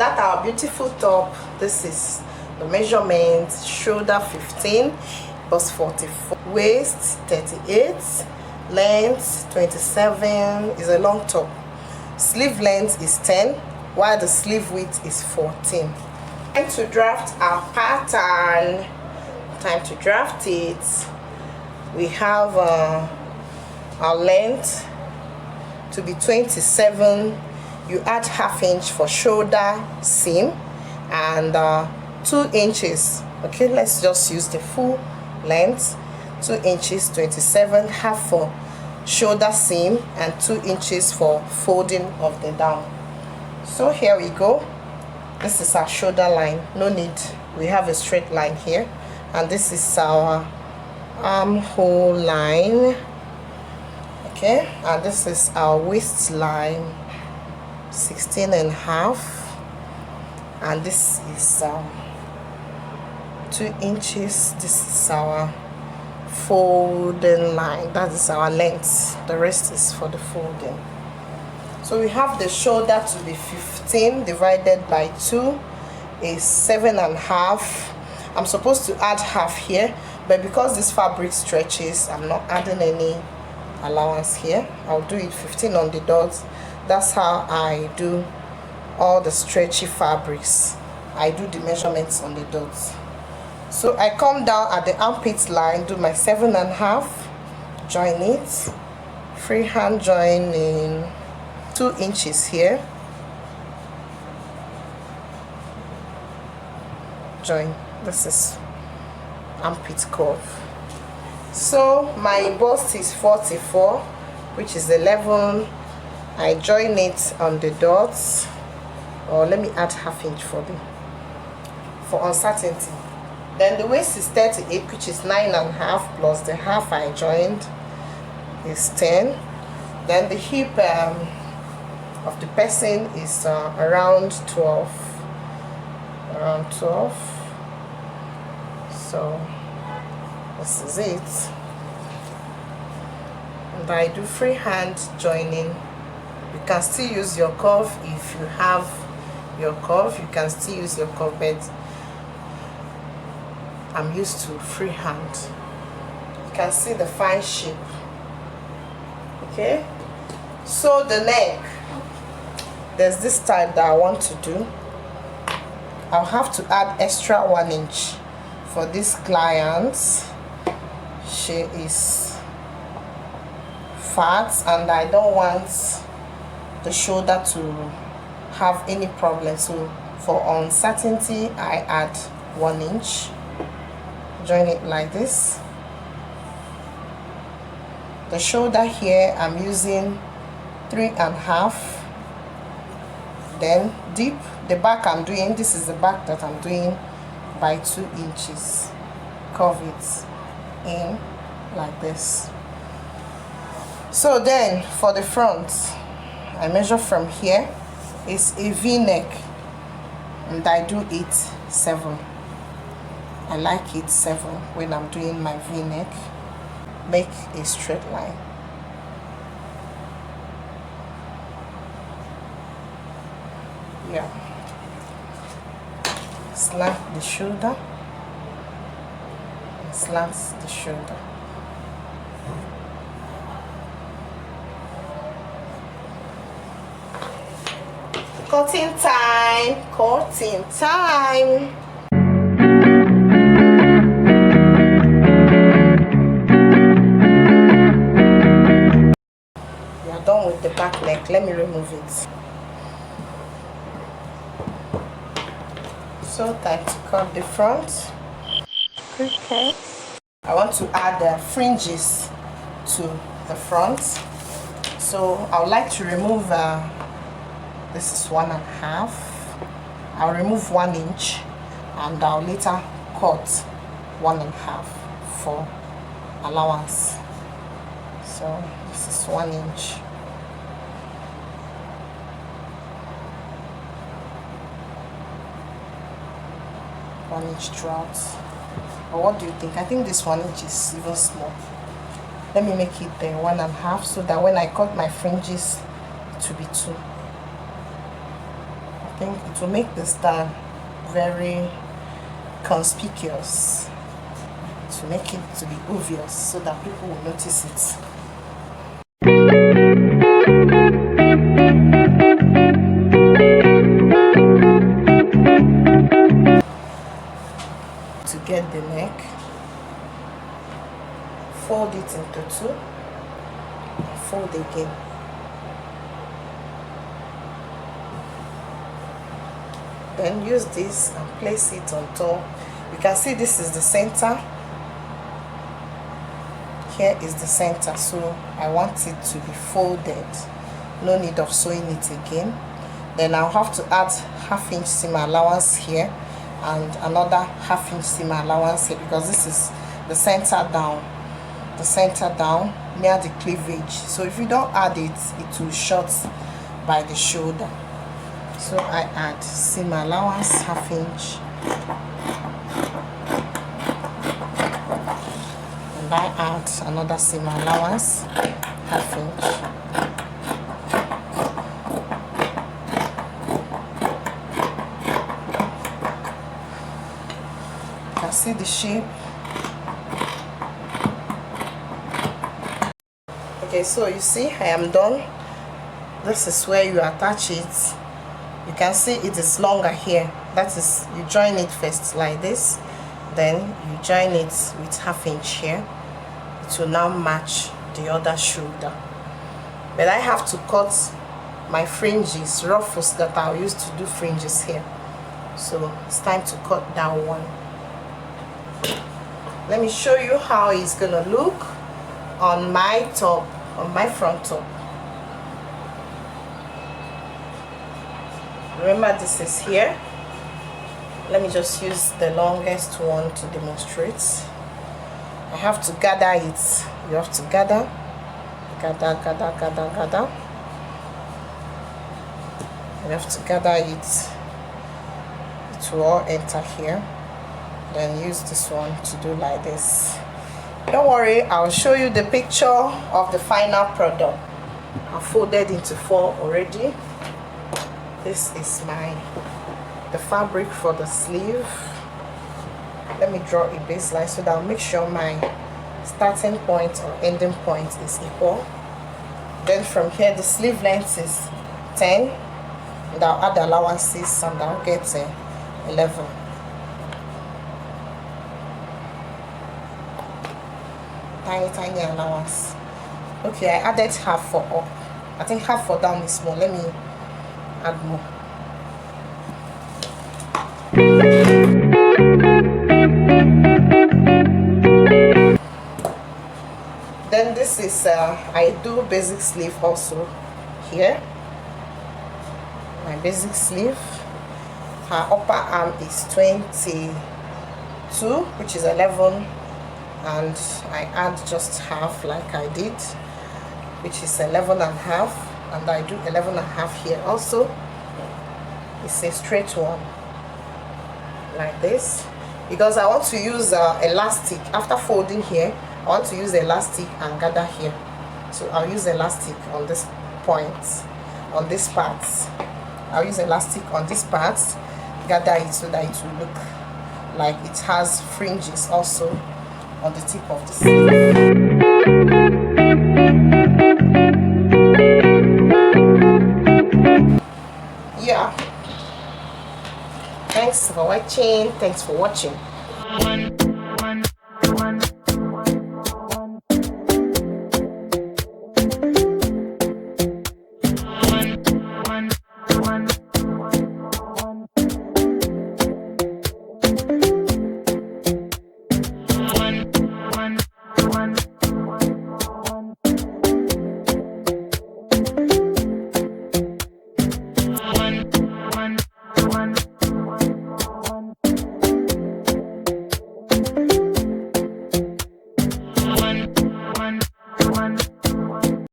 that our beautiful top, this is the measurement: shoulder 15, bust 44, waist 38, length 27. Is a long top. Sleeve length is 10, while the sleeve width is 14. Time to draft our pattern. Time to draft it. We have our length to be 27. You add ½ inch for shoulder seam and 2 inches. Okay, let's just use the full length. 2 inches, 27, half for shoulder seam and 2 inches for folding of the down. So here we go. This is our shoulder line. No need, we have a straight line here, and this is our armhole line. Okay, and this is our waistline, 16.5, and this is 2 inches. This is our folding line. That is our length. The rest is for the folding. So we have the shoulder to be 15 divided by 2 is 7.5. I'm supposed to add half here, but because this fabric stretches, I'm not adding any allowance here. I'll do it 15 on the dots. That's how I do all the stretchy fabrics. I do the measurements on the dots. So I come down at the armpit line, do my 7.5, join it, freehand join in 2 inches here, join. This is armpit curve. So my bust is 44, which is 11. I join it on the dots, or let me add ½ inch for uncertainty. Then the waist is 38, which is 9.5 plus the half I joined is 10. Then the hip of the person is around 12. So this is it. And I do freehand joining. You can still use your curve if you have your curve. You can still use your curve, but I'm used to freehand. You can see the fine shape. Okay, so the neck, there's this type that I want to do. I'll have to add extra 1 inch for this client. She is fat and I don't want the shoulder to have any problem, so for uncertainty I add 1 inch. Join it like this. The shoulder here I'm using 3.5. Then deep, the back I'm doing, this is the back that I'm doing by 2 inches. Curve it in like this. So then for the front, I measure from here. It's a V-neck and I do it 7. I like it 7 when I'm doing my V-neck. Make a straight line. Yeah. Slant the shoulder. Slant the shoulder. Cutting time. Cutting time. Done with the back neck. Let me remove it. So time to cut the front. Okay, I want to add fringes to the front, so I would like to remove this is 1.5. I'll remove 1 inch and I'll later cut 1.5 for allowance. So this is 1 inch. One inch throughout. But what do you think? I think this 1 inch is even small. Let me make it 1.5 so that when I cut my fringes it will be 2. think it will make the style very conspicuous, to make it to be obvious so that people will notice it. To get the neck, fold it into two and fold again. Then use this and place it on top. You can see this is the center. Here is the center, so I want it to be folded. No need of sewing it again. Then I'll have to add 1/2 inch seam allowance here and another 1/2 inch seam allowance here, because this is the center down near the cleavage. So if you don't add it, it will short by the shoulder. So I add seam allowance 1/2 inch, and I add another seam allowance 1/2 inch. You can see the shape. Okay, so you see I am done. This is where you attach it. You can see it is longer here. That is, you join it first like this, then you join it with 1/2 inch here. It will now match the other shoulder. But I have to cut my fringes, ruffles that I'll use to do fringes here. So it's time to cut that one. Let me show you how it's gonna look on my top, on my front top. Remember, this is here. Let me just use the longest one to demonstrate. I have to gather it. You have to gather. You have to gather it. It will all enter here. Then use this one to do like this. Don't worry, I'll show you the picture of the final product. I've folded into 4 already. This is the fabric for the sleeve. Let me draw a baseline so that I'll make sure my starting point or ending point is equal. Then from here the sleeve length is 10, and I'll add allowances and I'll get 11. Tiny allowance. Okay, I added half for up. I think half for down is small. Let me add more. Then this is I do basic sleeve also here. My basic sleeve, her upper arm is 22, which is 11, and I add just half like I did, which is 11 and a half, and I do 11 and a half here also. It's a straight one like this, because I want to use elastic. After folding here, I want to use elastic and gather here, so I'll use elastic on this point, on this part. I'll use elastic on this part, gather it so that it will look like it has fringes also on the tip of the sleeve. Yeah, thanks for watching.